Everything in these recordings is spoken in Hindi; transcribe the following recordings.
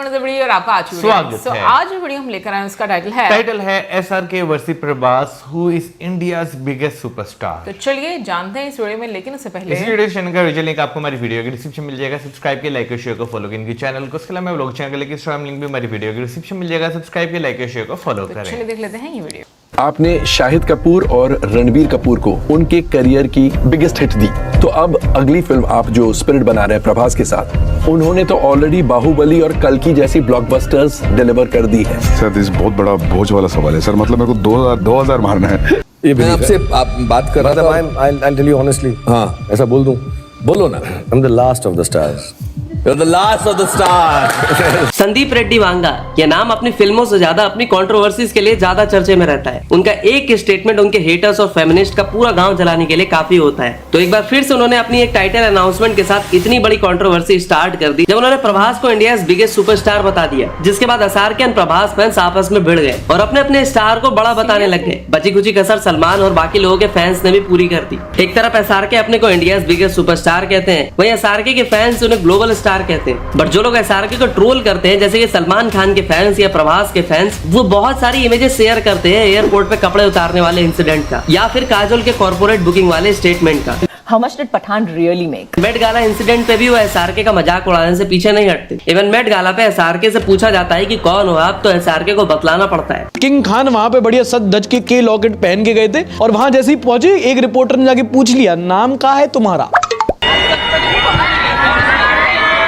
नजर बड़ी और आपका आज स्वागत है। आज जो वीडियो हम लेकर आए हैं उसका टाइटल है SRK versus Prabhas who is India's biggest superstar. तो चलिए जानते हैं इस वीडियो में, लेकिन उससे पहले इस वीडियो चैनल का ओरिजिनल लिंक आपको हमारी वीडियो के डिस्क्रिप्शन मिल जाएगा। सब्सक्राइब के लाइक और शेयर को फॉलो करें इनके चैनल को। उसके अलावा व्लॉग चैनल का लिंक भी हमारी वीडियो के डिस्क्रिप्शन मिल जाएगा। सब्सक्राइब के लाइक और शेयर को फॉलो करें। चलिए देख लेते हैं ये वीडियो। आपने शाहिद कपूर और रणबीर कपूर को उनके करियर की बिगेस्ट हिट दी, तो अब अगली फिल्म आप जो स्पिरिट बना रहे हैं प्रभास के साथ, उन्होंने तो ऑलरेडी बाहुबली और कल्कि जैसी ब्लॉकबस्टर्स डिलीवर कर दी है। सर इस बहुत बड़ा बोझ वाला सवाल है सर, मतलब मेरे को 2000 मारना है। ये मैं आपसे आप बात कर रहा था। I'll tell you honestly, हाँ ऐसा बोल दूं, बोलो ना। I'm the last of the stars. You're the last of the stars. Sandeep Reddy Vanga, ये नाम अपनी फिल्मों से ज्यादा अपनी कंट्रोवर्सीज के लिए ज्यादा चर्चे में रहता है। उनका एक स्टेटमेंट उनके हेटर्स और फेमिनिस्ट का पूरा गांव जलाने के लिए काफी होता है। तो एक बार फिर से उन्होंने अपनी एक टाइटल अनाउंसमेंट के साथ इतनी बड़ी कंट्रोवर्सी स्टार्ट कर दी जब उन्होंने प्रभास को इंडिया बिगेस्ट सुपरस्टार बता दिया, जिसके बाद SRK और प्रभास फैंस आपस में भिड़ गए और अपने अपने स्टार को बड़ा बताने लग गए। बची खुची कसर सलमान और बाकी लोगों के फैंस ने भी पूरी कर दी। एक तरफ SRK अपने को इंडिया बिगेस्ट सुपरस्टार कहते हैं, वहीं SRK के फैंस उन्हें ग्लोबल स्टार कहते हैं। बट जो लोग SRK को ट्रोल करते हैं, जैसे कि सलमान खान के फैंस या प्रभास के फैंस, वो बहुत सारी इमेजेस शेयर करते हैं एयरपोर्ट पे कपड़े उतारने वाले इंसिडेंट का, या फिर काजोल के कॉर्पोरेट बुकिंग वाले स्टेटमेंट का। How much did Pathaan really make? Met Gala incident पे भी वो SRK का मजाक उड़ाने से पीछे नहीं हटते। इवन मेट गाला पे SRK से पूछा जाता है कि कौन हो आप, तो SRK को बतलाना पड़ता है। किंग खान वहां पे बढ़िया सज धज के लॉकेट पहन के गए थे और वहां जैसे ही पहुंचे एक रिपोर्टर ने जाके पूछ लिया नाम क्या है तुम्हारा।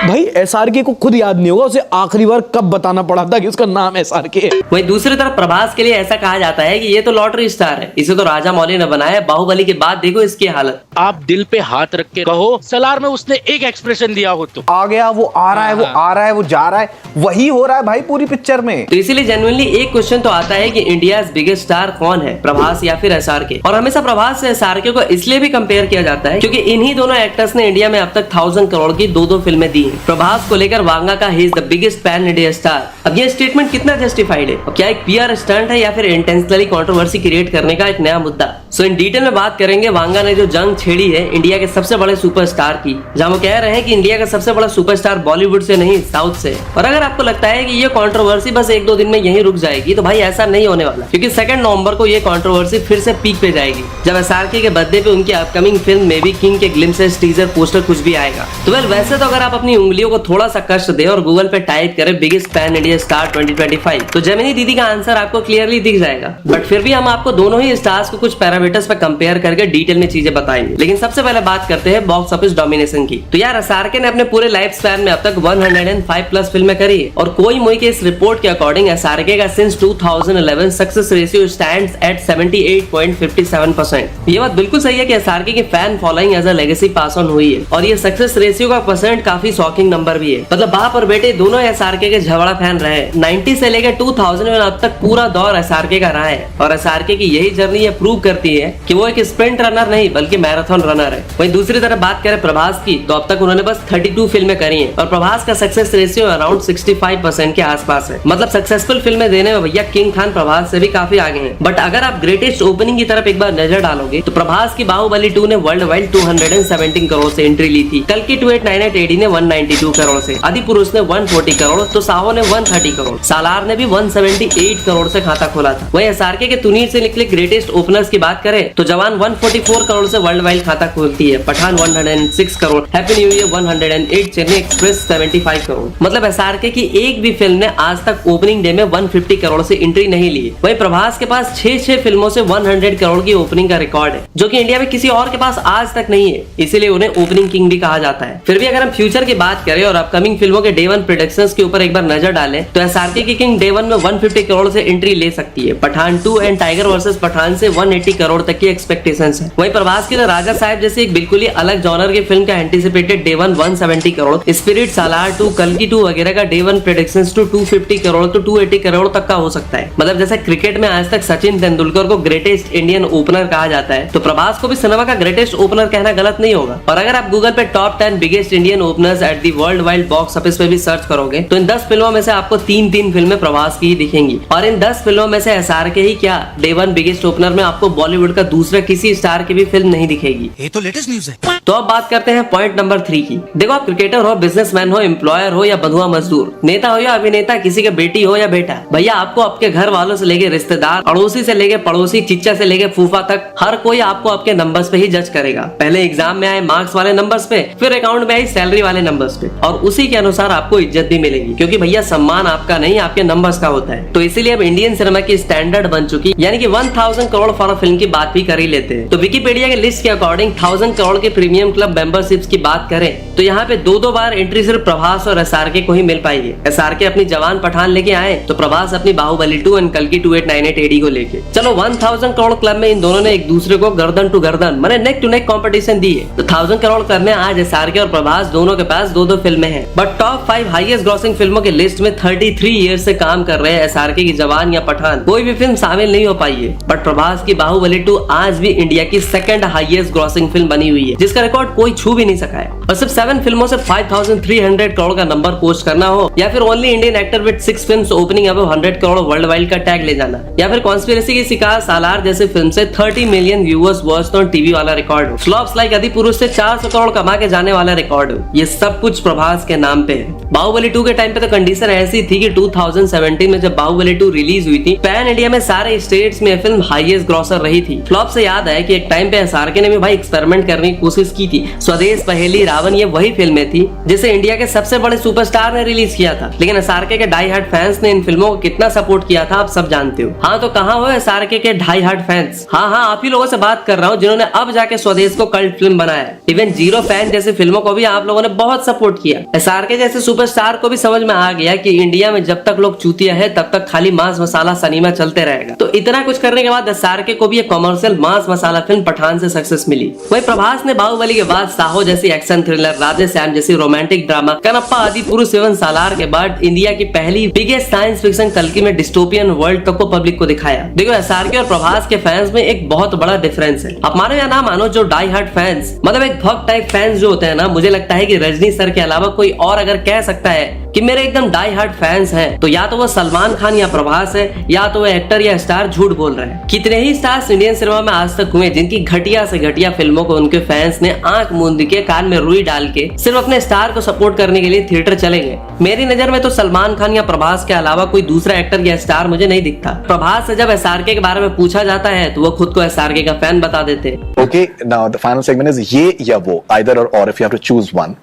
भाई SRK को खुद याद नहीं होगा उसे आखिरी बार कब बताना पड़ा था कि उसका नाम SRK है। वहीं दूसरी तरफ प्रभास के लिए ऐसा कहा जाता है कि ये तो लॉटरी स्टार है, इसे तो राजा मौली ने बनाया। बाहुबली के बाद देखो इसकी हालत। आप दिल पे हाथ रख के कहो सलार में उसने एक एक्सप्रेशन दिया हो तो आ गया, वो आ रहा है, वो आ रहा है, वो जा रहा है, वही हो रहा है भाई पूरी पिक्चर में। तो इसीलिए जेन्युइनली एक क्वेश्चन तो आता है कि इंडिया बिगेस्ट स्टार कौन है, प्रभास या फिर SRK। और हमेशा प्रभास से SRK को इसलिए भी कंपेयर किया जाता है क्योंकि इन्हीं दोनों एक्टर्स ने इंडिया में अब तक 1000 करोड़ की दो फिल्में दी हैं। प्रभास को लेकर वांगा का he is the biggest pan India star. अब ये स्टेटमेंट कितना जस्टिफाइड है, और क्या एक PR स्टंट है या फिर इंटेंशनली कंट्रोवर्सी क्रिएट करने का एक नया मुद्दा। सो इन डिटेल में बात करेंगे वांगा ने जो जंग छेड़ी है इंडिया के सबसे बड़े सुपरस्टार की, जहां वो कह रहे हैं कि इंडिया का सबसे बड़ा सुपरस्टार बॉलीवुड से नहीं साउथ से। और अगर आपको लगता है कि ये कंट्रोवर्सी बस 1-2 दिन में यहीं रुक जाएगी, तो भाई ऐसा नहीं होने वाला, क्योंकि 2 नवंबर को ये कंट्रोवर्सी फिर से पीक पे जाएगी जब SRK के बर्थडे पे उनकी अपकमिंग फिल्म में भी किंग के ग्लिम्पसेस, टीजर, पोस्टर कुछ भी आएगा। तो वैसे तो अगर आप अपनी उंगलियों को थोड़ा सा कष्ट दे और गूगल पे टाइप करें बिगेस्ट पैन इंडिया स्टार 2025, तो जेमिनी दीदी का आंसर आपको क्लियरली दिख जाएगा। बट फिर भी हम आपको दोनों ही स्टार्स को कुछ पैरामीटर्स पे कंपेयर करके डिटेल में चीजें बताएंगे। लेकिन सबसे पहले बात करते हैं बॉक्स ऑफिस डोमिनेशन की। तो यार SRK ने अपने पूरे लाइफ स्पैन में अब तक 105 प्लस फिल्में करी है, और कोई मोई के इस रिपोर्ट के अकॉर्डिंग SRK का since 2011 success ratio stands at 78.57%। ये बात बिल्कुल सही है कि SRK की fan following as a legacy pass on हुई है, और ये सक्सेस रेशियो का परसेंट काफी शॉकिंग नंबर भी है। मतलब बाप और बेटे दोनों SRK के झगड़ा फैन रहे। 90 से लेकर 2000 में अब तक पूरा दौर SRK का रहा है, और SRK की यही जर्नी ये प्रूव करती है कि वो एक स्प्रिंट रनर नहीं बल्कि मैराथन रनर है। वहीं दूसरी तरफ बात करें प्रभास की, तो अब तक उन्होंने बस 32 फिल्में करी हैं, और प्रभास का सक्सेस रेशियो अराउंड 65% के आसपास है। मतलब सक्सेसफुल फिल्में देने में भैया किंग खान प्रभास से भी काफी आगे हैं। बट अगर आप ग्रेटेस्ट ओपनिंग की तरफ एक बार नजर डालोगे, तो प्रभास की बाहुबली 2 ने वर्ल्ड वाइड 217 करोड़ से एंट्री ली थी। कल की 2898 AD ने 192 करोड़ से, आदि पुरुष ने 140 करोड़, तो साहो ने 130 करोड़, सालार ने भी 178 करोड़ से खाता खोला था। वहीं SRK के तुनीर से निकले ग्रेटेस्ट ओपनर्स की बात करें तो जवान 144 करोड़ से वर्ल्ड वाइड खाता खोलती है, Pathaan 106 crore, happy new year 108, Chennai express 75 crore. मतलब SRK की एक भी फिल्म ने आज तक ओपनिंग डे में 150 करोड़ से एंट्री नहीं ली। वहीं प्रभास के पास 6 फिल्मों से 100 करोड़ की ओपनिंग का रिकॉर्ड है, जो कि इंडिया में किसी और के पास आज तक नहीं है, इसीलिए उन्हें ओपनिंग किंग भी कहा जाता है। फिर भी अगर हम फ्यूचर की बात करें और अपकमिंग फिल्मों के डे 1 प्रेडिक्शंस के ऊपर एक बार नजर डालें, तो SRK की किंग डे 1 में 150 करोड़ से एंट्री ले सकती है। Pathaan 2 and tiger versus Pathaan से 180 करोड़ तक की एक्सपेक्टेशंस है। वहीं प्रभास की तो राजा साहब जैसे एक बिल्कुल ही अलग जॉनर की फिल्म का एंटिसिपेटेड डे 1 170 करोड़, स्पिरिट, सालार 2, कल्कि 2 वगैरह का डे 1 प्रेडिक्शंस टू 250 करोड़ तो 280 करोड़ तक का हो सकता है। मतलब जैसे क्रिकेट में आज तक सचिन तेंदुलकर को ग्रेटेस्ट इंडियन ओपनर कहा जाता है, तो प्रभास को भी सिनेमा का ग्रेटेस्ट ओपनर कहना गलत नहीं होगा। और अगर आप गूगल पे top 10 biggest Indian openers at the world wide box office पे भी सर्च करोगे, तो इन 10 फिल्मों में से आपको 3 फिल्में प्रभास की ही दिखेंगी। और इन 10 फिल्मों में से SRK ही क्या, डे 1 बिगेस्ट ओपनर में आपको बॉलीवुड का दूसरा किसी स्टार की भी फिल्म नहीं दिखेगी। ये तो लेटेस्ट न्यूज़ है। तो अब बात करते हैं पॉइंट नंबर 3 की। देखो, आप क्रिकेटर हो, बिजनेसमैन हो, एम्प्लॉयर हो या बंधुआ मजदूर, नेता हो या अभिनेता, किसी के बेटी हो या बेटा, भैया आपको आपके घर वालों से लेके रिश्तेदार, अड़ोसी से लेके पड़ोसी, चिच्चा से लेके फूफा तक, हर कोई आपको आपके नंबर्स पे ही जज करेगा। पहले एग्जाम में आए मार्क्स वाले नंबर्स पे, फिर अकाउंट में आई सैलरी वाले नंबर्स पे, और उसी के अनुसार आपको इज्जत भी मिलेगी, क्योंकि भैया सम्मान आपका नहीं, आपके नंबर्स का होता है। तो इसीलिए अब इंडियन सिनेमा की स्टैंडर्ड बन चुकी, यानी कि 1000 करोड़ फॉर फिल्म की बात भी कर ही लेते हैं। तो विकिपीडिया के लिस्ट के अकॉर्डिंग 1000 करोड़ के प्रीमियम क्लब मेंबरशिप्स की बात करें तो यहाँ पे दो बार एंट्री सिर्फ प्रभास और एसआरके को ही मिल पाई है। एसआरके अपनी जवान पठान लेके आए तो प्रभास अपनी बाहुबली 2 एंड कल्कि 2898 AD को लेके। चलो 1000 करोड़ क्लब में इन दोनों ने एक दूसरे को गर्दन टू गर्दन, माने नेक टू नेक कंपटीशन दी है। तो 1000 करोड़ क्लब में आज एसआरके और प्रभास दोनों के पास दो फिल्में हैं। बट टॉप 5 हाईएस्ट ग्रॉसिंग फिल्मों के लिस्ट में 33 ईयर से काम कर रहे हैं एसआरके की जवान या पठान, कोई भी फिल्म शामिल नहीं हो पाई है। बट प्रभास की बाहुबली 2 आज भी इंडिया की सेकंड हाईएस्ट ग्रॉसिंग फिल्म बनी हुई है, जिसका रिकॉर्ड कोई छू भी नहीं सका है। और सिर्फ 7 फिल्मों से 5300 करोड़ का नंबर पोस्ट करना हो, या फिर only Indian actor with 6 films opening above 100 crore world wide का टैग ले जाना, या फिर कॉन्स्पिरेसी की शिकार सालार जैसे फिल्म से 30 million viewers watched on TV वाला रिकॉर्ड हो, फ्लॉप्स लाइक आदिपुरुष से 400 करोड़ कमा के जाने वाला रिकॉर्ड हो, ये सब कुछ प्रभास के नाम पे है। बाहुबली 2 के टाइम पे तो कंडीशन ऐसी थी कि 2017 में जब बाहुबली 2 रिलीज हुई थी, पैन इंडिया में सारे स्टेट्स में फिल्म हाईएस्ट ग्रॉसर रही थी। फ्लॉप से याद है कि एक टाइम पे एसआरके ने भी भाई एक्सपेरिमेंट करने की कोशिश की थी। स्वदेश, पहेली, रावण ये वही फिल्में थी जिसे इंडिया के सबसे बड़े सुपरस्टार ने रिलीज किया था, लेकिन एसआरके के डाई हार्ड फैंस ने इन फिल्मों को कितना सपोर्ट किया था आप सब जानते हो। हाँ, तो कहाँ हो एसआरके के डाई हार्ड फैंस? हाँ, आप ही लोगों से बात कर रहा हूँ जिन्होंने अब जाके स्वदेश को कल्ट फिल्म बनाया। इवन जीरो फैन जैसी फिल्मों को भी आप लोगों ने बहुत सपोर्ट किया। एसआरके जैसे सुपरस्टार को भी समझ में आ गया कि इंडिया में जब तक लोग चूतिया है तब तक खाली मांस मसाला सिनेमा चलते रहेगा। तो इतना कुछ करने के बाद एसआरके को भी एक कमर्शियल मांस मसाला फिल्म पठान से सक्सेस मिली। वही प्रभास ने बाहुबली के बाद साहो जैसी एक्शन थ्रिलर, राधे श्याम जैसी रोमांटिक ड्रामा, कनप्पा आदि पुरुष एवं सालार के बाद इंडिया की पहली बिगेस्ट साइंस फिक्शन कल्कि में डिस्टोपियन वर्ल्ड तक को पब्लिक को दिखाया। देखो, एसआरके और प्रभास के फैंस में एक बहुत बड़ा डिफरेंस है। आप मानो या ना मानो, जो डाई हार्ड फैंस, मतलब एक भक्त टाइप फैंस जो होते हैं ना, मुझे लगता है कि रजनी सर के अलावा कोई और अगर कह सकता है कि मेरे एकदम डाई हार्ड फैंस हैं, तो या तो वो सलमान खान या प्रभास है, या तो वो एक्टर या स्टार झूठ बोल रहे हैं। कितने ही स्टार्स इंडियन सिनेमा में आज तक हुए जिनकी घटिया से घटिया फिल्मों को उनके फैंस ने आंख मूंद के, कान में रुई डाल के सिर्फ अपने स्टार को सपोर्ट करने के लिए थिएटर चले गए। मेरी नजर में तो सलमान खान या प्रभास के अलावा कोई दूसरा एक्टर या स्टार मुझे नहीं दिखता। प्रभास से जब एसआरके के बारे में पूछा जाता है तो वो खुद को एसआरके का फैन बता देते। Okay, now the final segment is ये या वो, either or if you have to choose one.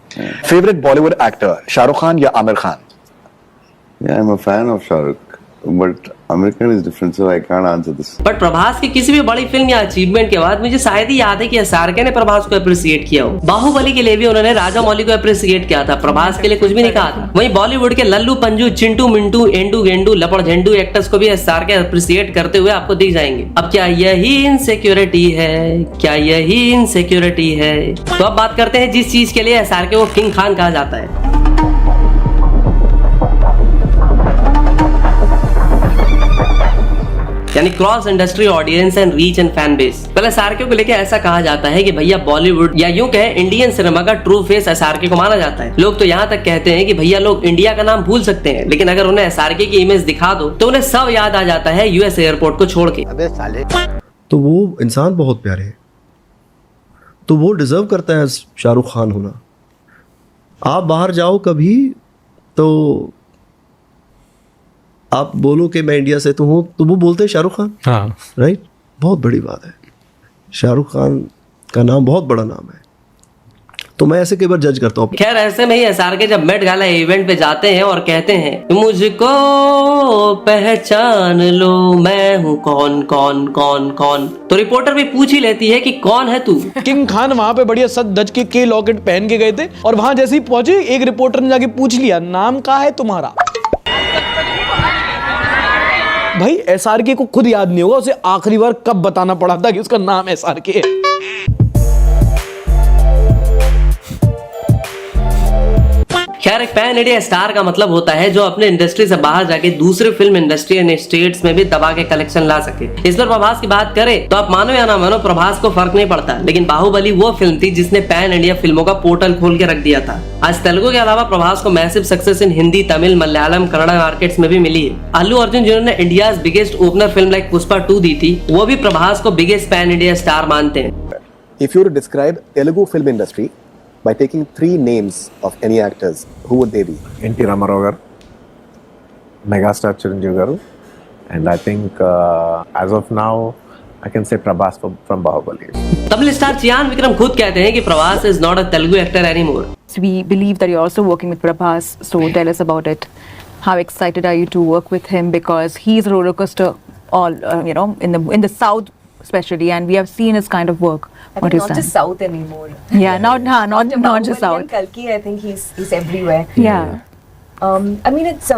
Favorite Bollywood actor, Shahrukh Khan या Aamir Khan? Yeah, I'm a fan of Shahrukh, but American is different, so I can't answer this. But Prabhas की किसी भी बड़ी फिल्म या अचीवमेंट के बाद मुझे शायद ही याद है कि एसआरके ने प्रभास को अप्रिशिएट किया हो। बाहुबली के लिए भी उन्होंने राजा मौली को अप्रिशिएट किया था, प्रभास के लिए कुछ भी नहीं कहा था। वहीं बॉलीवुड के लल्लू पंजू, चिंटू मिंटू, एंडू गेंडू, लपड़ झंडू एक्टर्स को भी एसआरके अप्रिशिएट करते हुए आपको दिख जाएंगे। अब क्या यही इनसिक्योरिटी है? क्या यही इनसिक्योरिटी है? तो अब बात करते हैं जिस चीज के लिए एसआरके को किंग खान कहा जाता है। यानी cross industry audience and reach and fan base. पहले एसआरके को लेके ऐसा कहा जाता है कि भैया बॉलीवुड या यूं कहे इंडियन सिनेमा का ट्रू फेस एसआरके को माना जाता है। लोग तो यहाँ तक कहते हैं कि भैया लोग इंडिया का नाम भूल सकते हैं, लेकिन अगर उन्हें एसआरके की इमेज दिखा दो तो उन्हें सब याद आ जाता है यूएस एयरपोर्ट को छोड़ के। अबे साले, तो वो इंसान बहुत प्यारे है, तो वो डिजर्व करता है शाहरुख खान होना। आप बाहर जाओ कभी तो आप बोलो कि मैं इंडिया से तो हूँ, तो वो बोलते हैं शाहरुख खान। हाँ, राइट, बहुत बड़ी बात है। शाहरुख खान का नाम बहुत बड़ा नाम है, तो मैं ऐसे कई बार जज करता हूँ। खैर, ऐसे में ही एसआरके जब मेट गाला इवेंट पे जाते हैं और कहते हैं मुझको पहचान लो, मैं हूँ कौन कौन कौन कौन, तो रिपोर्टर भी पूछ ही लेती है कि कौन है तू। किंग खान वहां पे बढ़िया सद धज के लॉकेट पहन के गए थे, और वहां जैसे ही पहुंचे एक रिपोर्टर ने जाके पूछ लिया, नाम क्या है तुम्हारा? भाई एसआरके को खुद याद नहीं होगा उसे आखिरी बार कब बताना पड़ा था कि उसका नाम एसआरके है। खैर, एक पैन इंडिया स्टार का मतलब होता है जो अपने इंडस्ट्री से बाहर जाके दूसरे फिल्म इंडस्ट्री एंड स्टेट्स में भी दबा के कलेक्शन ला सके। इस पर प्रभास की बात करें तो आप मानो या ना मानो, प्रभास को फर्क नहीं पड़ता, लेकिन बाहुबली वो फिल्म थी जिसने पैन इंडिया फिल्मों का पोर्टल खोल के रख दिया था। आज तेलुगु के अलावा प्रभास को massive success in Hindi, Tamil, Malayalam, Kannada markets में भी मिली है। अल्लू अर्जुन जिन्होंने India biggest opener film like Pushpa 2 दी थी, वो भी प्रभास को बिगेस्ट पैन इंडिया स्टार मानते हैं। if you were to describe Telugu film industry by taking 3 names of any actors, who would they be? N.T. Ramarao garu, megastar Chiranjeevi garu, and I think as of now I can say Prabhas from Bahubali. Tamil star Chiyaan Vikram खुद कहते हैं कि Prabhas is not a Telugu actor anymore. We believe that you're also working with Prabhas, so tell us about it. How excited are you to work with him, because he's a roller coaster all in the south especially, and we have seen his kind of work. Not just south anymore. Yeah, not just south. Kalki, I think he's everywhere. Yeah. I mean, it's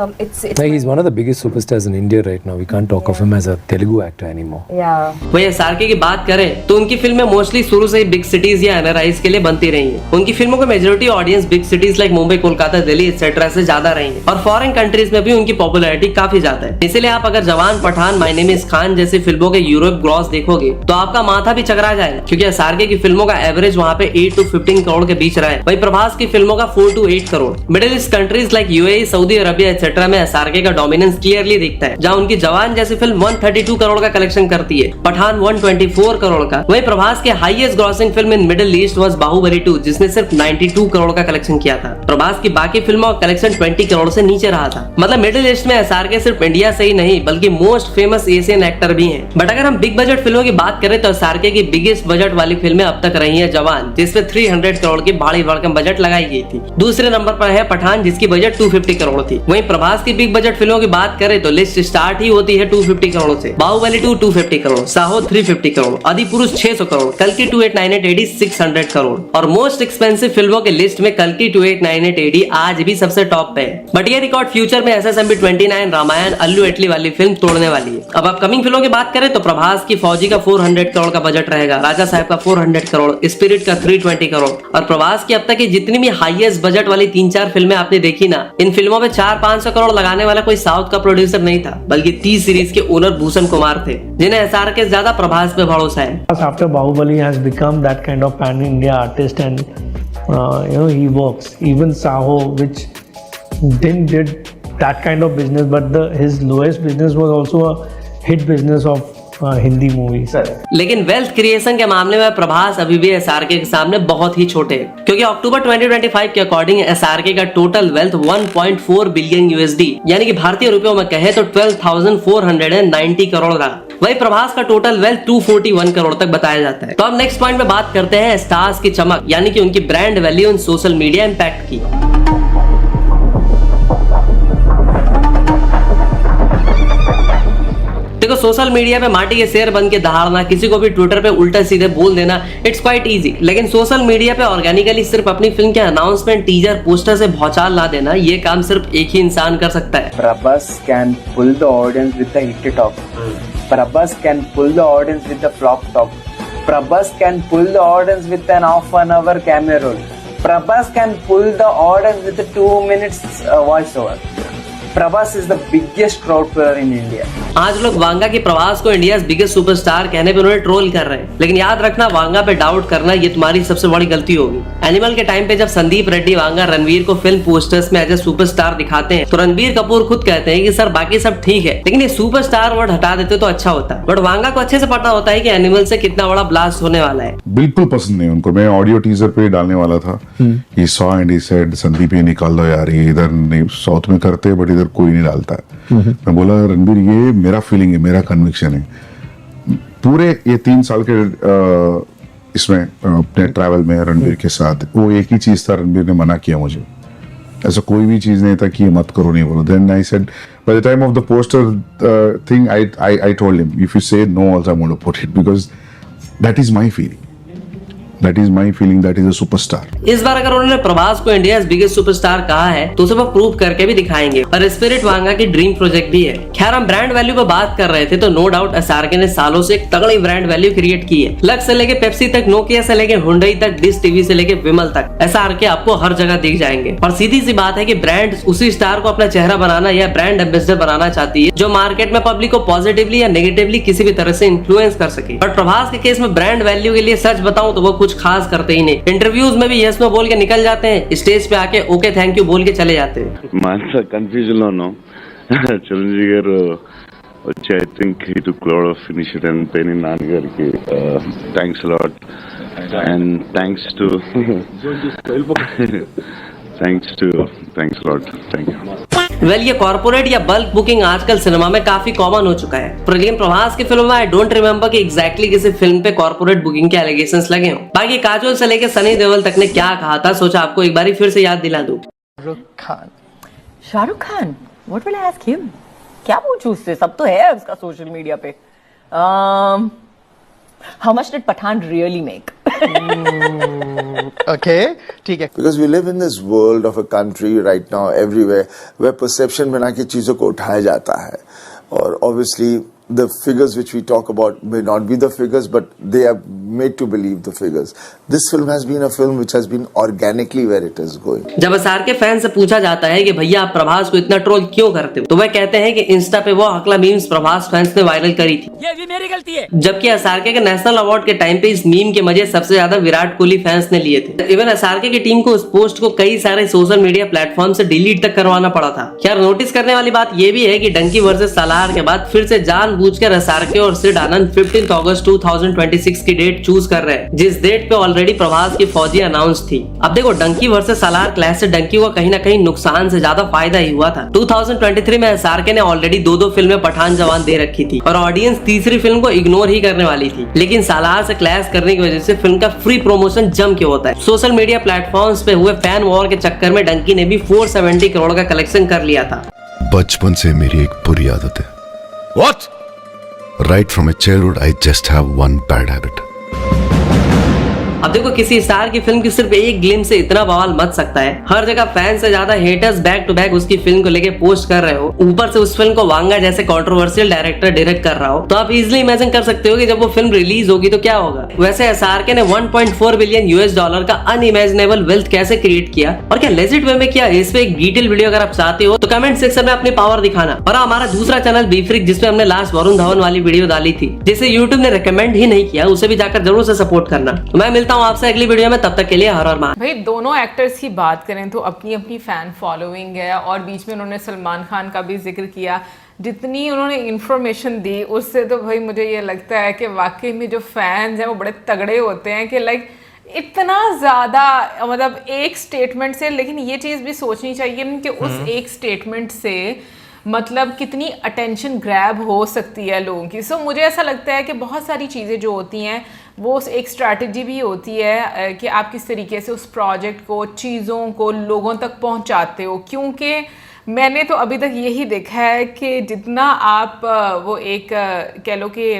Like he's one of the biggest superstars in India right now. We can't talk of him as a Telugu actor anymore. yeah. वही एसआरके की बात करें तो उनकी फिल्में मोस्टली शुरू से ही बिग सिटीज या एनआरआईज के लिए बनती रही हैं. उनकी फिल्मों का majority audience big cities like Mumbai, Kolkata, Delhi etcetera से ज्यादा रही है, और फॉरेन कंट्रीज में भी उनकी पॉपुलैरिटी काफी ज्यादा है. इसलिए आप अगर Jawan, Pathaan, my name is Khan जैसी फिल्मों के यूरोप ग्रॉस देखोगे तो आपका माथा भी चकरा जाएगा, क्योंकि एसआरके की फिल्मों का एवरेज वहाँ पे 8 to 15 करोड़ के बीच रहा है. वही प्रभास की फिल्मों का 4 to 8 crore. Middle east countries like UAE, Saudi Arabia etcetera में एसआरके का डोमिनेंस क्लियरली दिखता है, जहां उनकी जवान जैसी फिल्म 132 करोड़ का कलेक्शन करती है, पठान 124 करोड़ का. वही प्रभास के highest grossing film in middle east was Baahubali 2, जिसने सिर्फ 92 करोड़ का कलेक्शन किया था. प्रभास की बाकी फिल्मों का कलेक्शन 20 करोड़ से नीचे रहा था. मतलब मिडिल ईस्ट में एसआरके सिर्फ इंडिया से ही नहीं बल्कि मोस्ट फेमस एशियन एक्टर भी हैं. बट अगर हम बिग बजट फिल्मों की बात करें तो एसआरके की बिगेस्ट बजट वाली फिल्में अब तक रही है जवान, जिसपे 300 करोड़ की भारी भरकम बजट लगाई गई थी. दूसरे नंबर पर है पठान, जिसकी बजट 250 करोड़ थी. वहीं प्रभास की बिग बजट फिल्मों की बात करें तो लिस्ट स्टार्ट ही होती है 250 करोड़ से. बाहुबली 2 250 करोड़, साहो 350 करोड़, आदिपुरुष 600 करोड़, कल्कि 2898 AD 600 करोड़. और मोस्ट एक्सपेंसिव फिल्मों के लिस्ट में कल्कि 2898 AD आज भी सबसे टॉप पे है. बट ये रिकॉर्ड फ्यूचर में SSMB 29, रामायण, अल्लू एटली वाली फिल्म तोड़ने वाली है. अब अपकमिंग फिल्मों की बात करें तो प्रभास की फौजी का 400 करोड़ का बजट रहेगा, राजा साहब का 400 करोड़, स्पिरिट का 320 करोड़. और प्रभास की अब तक की जितनी भी हाईएस्ट बजट वाली 3-4 फिल्में आपने देखी ना, इन फिल्मों में 400-500 करोड़ लगाने वाला कोई साउथ का प्रोड्यूसर नहीं था, बल्कि 30 सीरीज के ओनर भूषण कुमार थे, जिन्हें एसआरके से ज्यादा प्रभास पे भरोसा है. After Bahubali has become that kind of pan-India artist, and he works. Even Saho, which did that kind of business, but his lowest business was also a hit business of Hindi movies. लेकिन वेल्थ क्रिएशन के मामले में प्रभास अभी भी एसआरके के सामने बहुत ही छोटे हैं, क्योंकि अक्टूबर 2025 के अकॉर्डिंग एसआरके का टोटल वेल्थ 1.4 बिलियन USD यानी कि भारतीय रुपयों में कहे तो 12,490 करोड़ रहा. वही प्रभास का टोटल वेल्थ 241 करोड़ तक बताया जाता है. तो अब नेक्स्ट पॉइंट में बात करते हैं स्टार्स की चमक यानी कि उनकी brand value in social media impact की. देखो, सोशल मीडिया पे माटी के शेर बन के दहाड़ना, किसी को भी ट्विटर पे उल्टा सीधे बोल देना, इट्स क्वाइट इजी. लेकिन सोशल मीडिया पे ऑर्गेनिकली सिर्फ अपनी फिल्म के अनाउंसमेंट, टीजर, पोस्टर से भौचाल ला देना, ये काम सिर्फ एक ही इंसान कर सकता है. Prabhas can pull the audience with the hit talk. Prabhas can pull the audience with the flop talk. Prabhas can pull the audience with an half-an-hour cameo roll. Prabhas can pull the audience with a 2 minutes voiceover. Prabhas is the biggest crowd puller in India. आज लोग वांगा की प्रभास को इंडिया बिगेस्ट सुपरस्टार कहने पे उन्हें ट्रोल कर रहे हैं, लेकिन याद रखना वांगा पे डाउट करना ये तुम्हारी सबसे बड़ी गलती होगी. एनिमल के टाइम पे जब संदीप रेड्डी वांगा रणवीर को फिल्म पोस्टर्स में एज ए सुपरस्टार दिखाते हैं तो रणबीर कपूर खुद कहते हैं कि सर बाकी सब ठीक है, लेकिन ये सुपरस्टार वर्ड हटा देते तो अच्छा होता. बट वांगा को अच्छे से पता होता है कि एनिमल से कितना बड़ा ब्लास्ट होने वाला है. बिल्कुल पसंद नहीं उनको. मैं ऑडियो टीजर पे डालने वाला था. He saw and he said, Sandeep ये निकाल दो यार, ये इधर नहीं, साउथ में करते बट इधर कोई नहीं डालता है. मैं बोला रणबीर ये मेरा फीलिंग है, मेरा कन्विक्शन है. पूरे ये 3 साल के इसमें अपने ट्रैवल में रणबीर के साथ वो एक ही चीज था, रणबीर ने मना किया मुझे. ऐसा कोई भी चीज नहीं था कि ये मत करो, नहीं बोलो. Then I said by the time of the poster thing I told him if you say no also I want to put it because that is my feeling. That is my feeling. That is a superstar. इस बार अगर उन्होंने प्रभास को इंडिया बिगेस्ट सुपरस्टार कहा है तो उसे वो प्रूव करके भी दिखाएंगे. और स्पिरिट वांगा की ड्रीम प्रोजेक्ट भी है. खैर, हम ब्रांड वैल्यू पर बात कर रहे थे तो नो डाउट एसआरके ने सालों से एक तगड़ी ब्रांड वैल्यू क्रिएट की है. लक्स से लेके पेप्सी तक, नोकिया से लेके हुंडई तक, डिश टीवी से लेके विमल तक, एसआरके आपको हर जगह दिख जाएंगे. और सीधी सी बात है कि ब्रांड उसी स्टार को अपना चेहरा बनाना या ब्रांड एम्बेसडर बनाना चाहती है जो मार्केट में पब्लिक को पॉजिटिवली या नेगेटिवली किसी भी तरह से इन्फ्लुएंस कर सके. बट प्रभास के केस में ब्रांड वैल्यू के लिए सच बताऊं तो वो कुछ खास करते ही नहीं. इंटरव्यूज में भी यस नो बोल के निकल जाते हैं, स्टेज पे आके ओके थैंक यू बोल के चले जाते हैं. मानसा कन्फ्यूजन లో ఉన్నాం. చిరంజీవి గారు వచ్చి I think he took lot of initiative and పేని నాన్నగారికి thanks lot. And thanks a lot. Thank you. Well ये कॉर्पोरेट या बल्क बुकिंग आजकल सिनेमा में काफी कॉमन हो चुका है। लेकिन प्रभास की फिल्म में आई डोंट रिमेम्बर कि एग्जैक्टली किसी फिल्म पे कॉर्पोरेट बुकिंग के एलिगेशंस लगे हों। बाकी काजोल से लेके सनी देओल तक ने क्या कहा था, सोचा आपको एक बारी फिर से याद दिला दूं। Shahrukh Khan, what will I ask him? क्या पूछूं उससे, सब तो है उसका सोशल मीडिया पे। How much did Pathaan really make? Okay, ठीक है. Because we live in this world of a country right now everywhere where perception बना के चीजों को उठाया जाता है, और obviously the figures which we talk about may not be the figures, but they are made to believe the figures. This film has been a film which has been organically where it is going. जब एसआर के फैन से पूछा जाता है कि भैया आप प्रभास को इतना ट्रोल क्यों करते हो, तो वह कहते हैं कि इंस्टा पे वो हकला मीम्स प्रभास फैंस ने वायरल करी थी। ये भी मेरी गलती है। जबकि एसआरके के नेशनल अवार्ड के टाइम पे इस मीम के मजे सबसे ज्यादा विराट कोहली फैंस ने लिए थे। इवन एसआरके की टीम को उस पोस्ट को कई सारे सोशल मीडिया प्लेटफॉर्म से डिलीट तक करवाना पड़ा था। यार नोटिस करने वाली बात ये भी है कि डंकी वर्सेस सालार के बाद फिर से जानबूझकर एसआरके और सिड आनंद 15 अगस्त 2026 की डेट चूज कर रहे हैं, जिस डेट पे ऑलरेडी प्रभास की फौजी अनाउंस थी। अब देखो डंकी वर्सेस सालार क्लैश से डंकी को कहीं ना कहीं नुकसान से ज्यादा फायदा ही हुआ था। 2023 में एसआरके ने ऑलरेडी दो फिल्में पठान जवान दे रखी थी और ऑडियंस तीसरी फिल्म को इग्नोर ही करने वाली थी, लेकिन सालार से क्लैश करने की वजह से फिल्म का फ्री प्रमोशन जम के होता है। सोशल मीडिया प्लेटफॉर्म्स पे हुए फैन वॉर के चक्कर में डंकी ने भी 470 करोड़ का कलेक्शन कर लिया था। बचपन से मेरी एक बुरी आदत है। What? Right from my childhood, I just have one bad habit. अब देखो किसी स्टार की फिल्म की सिर्फ एक ग्लिम्स से इतना बवाल मच सकता है। हर जगह फैन से ज्यादा हेटर्स बैक टू बैक उसकी फिल्म को लेके पोस्ट कर रहे हो, ऊपर से उस फिल्म को वांगा जैसे कंट्रोवर्शियल डायरेक्टर डायरेक्ट कर रहा हो, तो आप इजीली इमेजिन कर सकते हो कि जब वो फिल्म रिलीज होगी तो क्या होगा। वैसे एसआरके ने 1.4 बिलियन US$ का अनइमेजिनेबल वेल्थ कैसे क्रिएट किया और क्या लेजिट वे में किया, इस पे एक डिटेल वीडियो अगर आप चाहते हो तो कमेंट सेक्शन में अपनी पावर दिखाना। और हमारा दूसरा चैनल बीफ्रिक, जिसमें हमने लास्ट वरुण धवन वाली वीडियो डाली थी, जिसे यूट्यूब ने रिकमेंड ही नहीं किया, उसे भी जाकर जरूर से सपोर्ट करना। तो मैं मिलता हूँ आपसे अगली वीडियो में, तब तक के लिए हर हर महादेव। भाई दोनों एक्टर्स की बात करें तो अपनी अपनी फैन फॉलोइंग है, और बीच में उन्होंने सलमान खान का भी जिक्र किया। जितनी उन्होंने इन्फॉर्मेशन दी उससे तो भाई मुझे ये लगता है कि वाकई में जो फैंस हैं वो बड़े तगड़े होते हैं कि लाइक इतना ज़्यादा, मतलब एक स्टेटमेंट से, लेकिन ये चीज़ भी सोचनी चाहिए कि उस एक स्टेटमेंट से मतलब कितनी अटेंशन ग्रैब हो सकती है लोगों की। सो मुझे ऐसा लगता है कि बहुत सारी चीज़ें जो होती हैं वो एक स्ट्रैटेजी भी होती है कि आप किस तरीके से उस प्रोजेक्ट को, चीज़ों को लोगों तक पहुंचाते हो। क्योंकि मैंने तो अभी तक यही देखा है कि जितना आप वो एक कह लो कि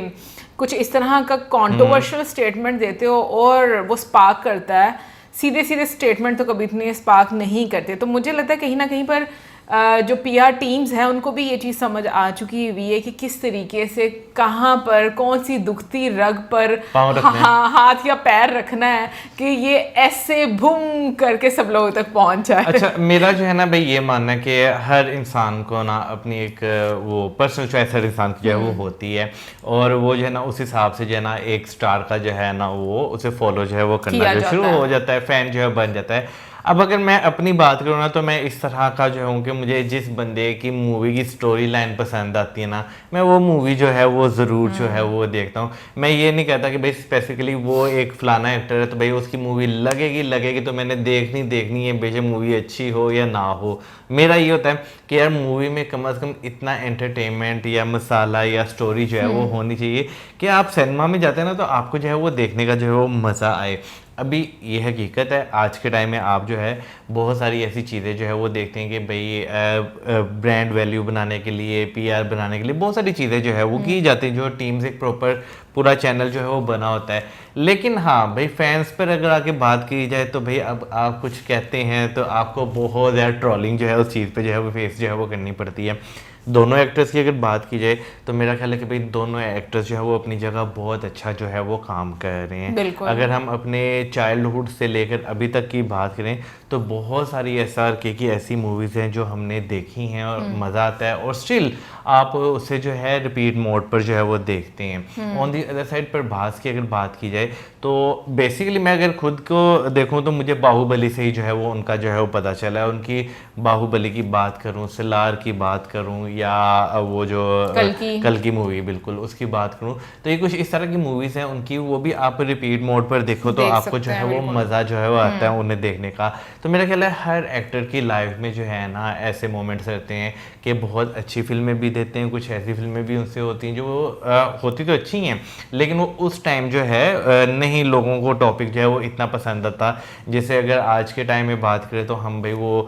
कुछ इस तरह का कंट्रोवर्शियल स्टेटमेंट देते हो और वो स्पार्क करता है, सीधे सीधे स्टेटमेंट तो कभी इतने स्पार्क नहीं करते। तो मुझे लगता है कहीं ना कहीं पर जो पीआर टीम्स हैं उनको भी ये चीज़ समझ आ चुकी हुई है कि किस तरीके से, कहाँ पर, कौन सी दुखती रग पर हाथ या पैर रखना है कि ये ऐसे भूम करके सब लोगों तक पहुँच जाए। अच्छा, मेरा जो है ना भाई ये मानना है कि हर इंसान को ना अपनी एक वो पर्सनल चॉइस हर इंसान की जो है वो होती है, और वो जो है ना उस हिसाब से जो है ना एक स्टार का जो है ना वो उसे फॉलो जो है वो करना जो शुरू हो जाता है, फैन जो है बन जाता है। अब अगर मैं अपनी बात करूँ ना तो मैं इस तरह का जो हूँ कि मुझे जिस बंदे की मूवी की स्टोरी लाइन पसंद आती है ना, मैं वो मूवी जो है वो ज़रूर जो है वो देखता हूँ। मैं ये नहीं कहता कि भाई स्पेसिफिकली वो एक फलाना एक्टर है तो भाई उसकी मूवी लगेगी तो मैंने देखनी है, बेशक मूवी अच्छी हो या ना हो। मेरा ये होता है कि यार मूवी में कम से कम इतना एंटरटेनमेंट या मसाला या स्टोरी जो है वो होनी चाहिए कि आप सिनेमा में जाते हैं ना तो आपको जो है वो देखने का जो है वो मज़ा आए। अभी ये हकीकत है, आज के टाइम में आप जो है बहुत सारी ऐसी चीज़ें जो है वो देखते हैं कि भाई ब्रांड वैल्यू बनाने के लिए, पीआर बनाने के लिए बहुत सारी चीज़ें जो है वो की जाती हैं, जो टीम से एक प्रॉपर पूरा चैनल जो है वो बना होता है। लेकिन हाँ भाई फैंस पर अगर आके बात की जाए तो भाई अब आप कुछ कहते हैं तो आपको बहुत ज़्यादा ट्रोलिंग जो है उस चीज़ पर जो है वो फेस जो है वो करनी पड़ती है। दोनों एक्टर्स की अगर बात की जाए तो मेरा ख्याल है कि भाई दोनों एक्टर्स जो है वो अपनी जगह बहुत अच्छा जो है वो काम कर रहे हैं। अगर हम अपने चाइल्डहुड से लेकर अभी तक की बात करें तो बहुत सारी एसआरके की ऐसी मूवीज़ हैं जो हमने देखी हैं और मज़ा आता है, और स्टिल आप उसे जो है रिपीट मोड पर जो है वो देखते हैं। On the other side Prabhas की अगर बात की जाए तो बेसिकली मैं अगर खुद को देखूं तो मुझे बाहुबली से ही जो है वो उनका जो है वो पता चला है। उनकी बाहुबली की बात करूं, सलार की बात करूं या वो जो कल की मूवी बिल्कुल उसकी बात करूं तो ये कुछ इस तरह की मूवीज हैं उनकी, वो भी आप रिपीट मोड पर देखो तो आपको जो है वो मज़ा जो है वो आता है उन्हें देखने का। तो मेरा ख्याल है हर एक्टर की लाइफ में जो है ना ऐसे मोमेंट्स रहते हैं कि बहुत अच्छी फिल्में भी देते हैं, कुछ ऐसी फिल्में भी उनसे होती हैं जो होती तो अच्छी हैं लेकिन वो उस टाइम जो है नहीं लोगों को टॉपिक जो है वो इतना पसंद आता। जैसे अगर आज के टाइम में बात करें तो हम भाई वो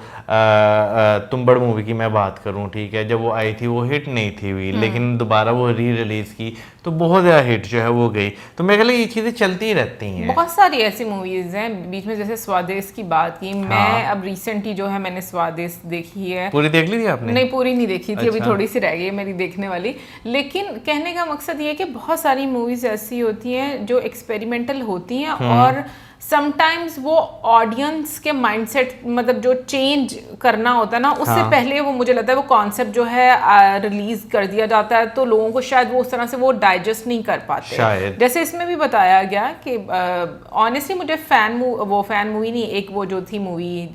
तुम्बड़ मूवी की मैं बात करूं, ठीक है, जब वो आई थी वो हिट नहीं थी हुई लेकिन दोबारा वो री रिलीज की तो बहुत ज़्यादा हिट जो है वो गई। तो मेरे ख्याल ये चीज़ें चलती ही रहती हैं। बहुत सारी ऐसी मूवीज हैं बीच में, जैसे स्वादेश की बात की मैं अब रिसेंटली जो है मैंने स्वादेश देखी है। पूरी देख ली थी आपने? नहीं पूरी नहीं देखी थी, अच्छा। अभी थोड़ी सी रह गई है मेरी देखने वाली। लेकिन कहने का मकसद ये है कि बहुत सारी मूवीज ऐसी होती हैं जो एक्सपेरिमेंटल होती हैं और समटाइम्स वो ऑडियंस के माइंडसेट मतलब जो चेंज करना होता है ना उससे पहले वो मुझे लगता है वो कॉन्सेप्ट जो है रिलीज कर दिया जाता है तो लोगों को शायद वो उस तरह से वो डाइजेस्ट नहीं कर पाते। जैसे इसमें भी बताया गया कि ऑनेस्टली मुझे फैन मूवी नहीं, एक वो जो थी मूवी,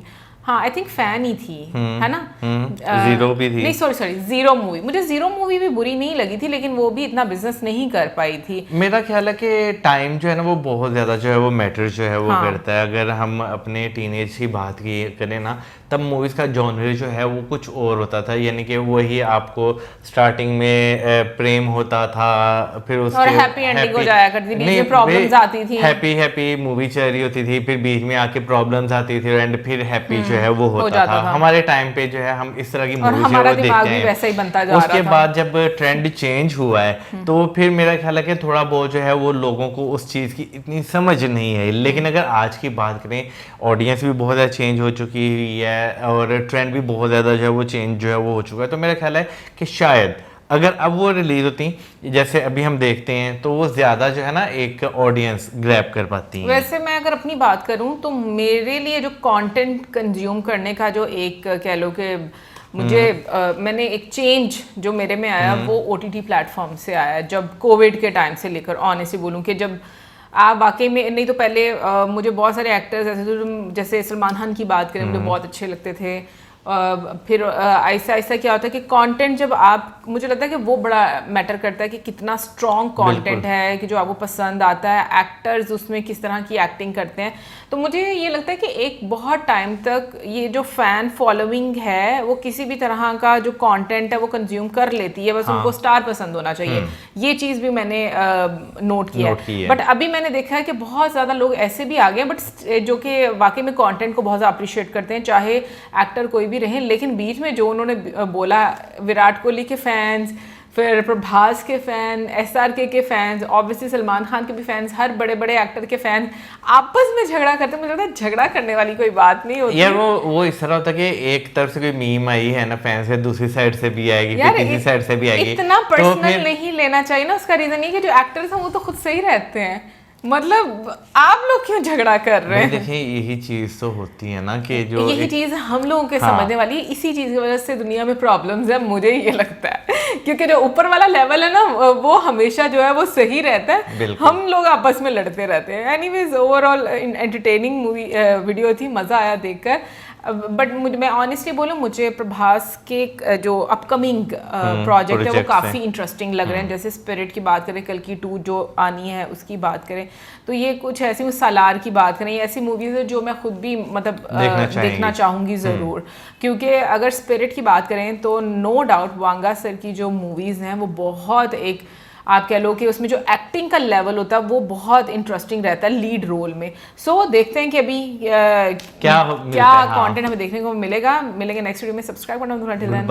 हाँ आई थिंक फैन ही थी, है ना, जीरो भी थी, नहीं सॉरी जीरो मूवी, मुझे जीरो मूवी भी बुरी नहीं लगी थी लेकिन वो भी इतना बिजनेस नहीं कर पाई थी। मेरा ख्याल है कि टाइम जो है ना वो बहुत ज़्यादा जो है वो मैटर जो है वो करता है। अगर हम अपने टीनेज की बात की करें ना तब मूवीज़ का जॉनर जो है वो कुछ और होता था, यानी कि वही आपको स्टार्टिंग में प्रेम होता था फिर उसके और हैप्पी एंडिंग हो जाया करती थी, बीच में प्रॉब्लम्स आती थी, हैप्पी मूवी चल रही होती थी फिर बीच में आके प्रॉब्लम्स आती थी एंड फिर हैप्पी जो है वो होता था। हमारे टाइम पे जो है हम इस तरह की मूवीज जो है देखते हैं वैसा ही बनता जा रहा था। उसके बाद जब ट्रेंड चेंज हुआ है तो फिर मेरा ख्याल है कि थोड़ा बहुत जो है वो लोगों को उस चीज़ की इतनी समझ नहीं है। लेकिन अगर आज की बात करें ऑडियंस भी बहुत ज़्यादा चेंज हो चुकी है और ट्रेंड भी बहुत ज़्यादा जो है वो चेंज जो है वो हो चुका है। तो मेरा ख्याल है कि शायद अगर अब वो रिलीज होती जैसे अभी हम देखते हैं तो वो ज़्यादा जो है ना एक ऑडियंस ग्रैब कर पाती है। वैसे मैं अगर अपनी बात करूं तो मेरे लिए जो कंटेंट कंज्यूम करने का जो एक कह लो कि मुझे मैंने एक चेंज जो मेरे में आया वो OTT प्लेटफॉर्म से आया जब कोविड के टाइम से लेकर ऑनेस्टली बोलूं कि जब आप वाकई में नहीं तो पहले मुझे बहुत सारे एक्टर्स ऐसे थे जैसे सलमान खान की बात करें मुझे बहुत अच्छे लगते थे। फिर ऐसा ऐसा क्या होता है कि कंटेंट जब आप मुझे लगता है कि वो बड़ा मैटर करता है कि कितना स्ट्रॉन्ग कंटेंट है कि जो आपको पसंद आता है, एक्टर्स उसमें किस तरह की एक्टिंग करते हैं। तो मुझे ये लगता है कि एक बहुत टाइम तक ये जो फैन फॉलोइंग है वो किसी भी तरह का जो कंटेंट है वो कंज्यूम कर लेती है, बस उनको स्टार पसंद होना चाहिए। ये चीज़ भी मैंने नोट किया है। बट अभी मैंने देखा है कि बहुत ज़्यादा लोग ऐसे भी आ गए बट जो कि वाकई में कंटेंट को बहुत ज़्यादा अप्रिशिएट करते हैं, चाहे एक्टर कोई भी रहे। लेकिन बीच में जो उन्होंने बोला विराट कोहली के फैंस, फिर प्रभास के फैन, SRK के फैंस, ऑब्वियसली सलमान खान के भी फैंस, हर बड़े बड़े एक्टर के फैंस आपस में झगड़ा करते हैं। मुझे लगता है झगड़ा करने वाली कोई बात नहीं होती यार। वो इस तरह होता है कि एक तरफ से कोई मीम आई है ना फैंस से, दूसरी साइड से भी आएगी, फिर तीसरी साइड से भी आएगी। इतना पर्सनल नहीं लेना चाहिए ना। उसका रीजन ये कि जो एक्टर्स हैं वो तो खुद सही रहते हैं, मतलब आप लोग क्यों झगड़ा कर रहे हैं? देखिए यही चीज तो होती है ना कि जो यही चीज हम लोगों के समझने वाली है। इसी चीज की वजह से दुनिया में प्रॉब्लम्स है, मुझे ये लगता है, क्योंकि जो ऊपर वाला लेवल है ना वो हमेशा जो है वो सही रहता है, हम लोग आपस में लड़ते रहते हैं। Anyways overall entertaining movie video थी, मजा आया देखकर। बट मैं ऑनेस्टली बोलूँ मुझे प्रभास के जो अपकमिंग प्रोजेक्ट है वो काफ़ी इंटरेस्टिंग लग रहे हैं। जैसे स्पिरिट की बात करें, कल की 2 जो आनी है उसकी बात करें तो ये कुछ ऐसी, सालार की बात करें, ऐसी मूवीज़ है जो मैं खुद भी मतलब देखना चाहूँगी ज़रूर। क्योंकि अगर स्पिरिट की बात करें तो नो डाउट वांगा सर की जो मूवीज़ हैं वो बहुत एक आप कह लो कि उसमें जो एक्टिंग का लेवल होता है वो बहुत इंटरेस्टिंग रहता है लीड रोल में। सो देखते हैं कि अभी क्या कंटेंट हमें देखने को मिलेगा। मिलेंगे नेक्स्ट वीडियो में। सब्सक्राइब करना भूलना।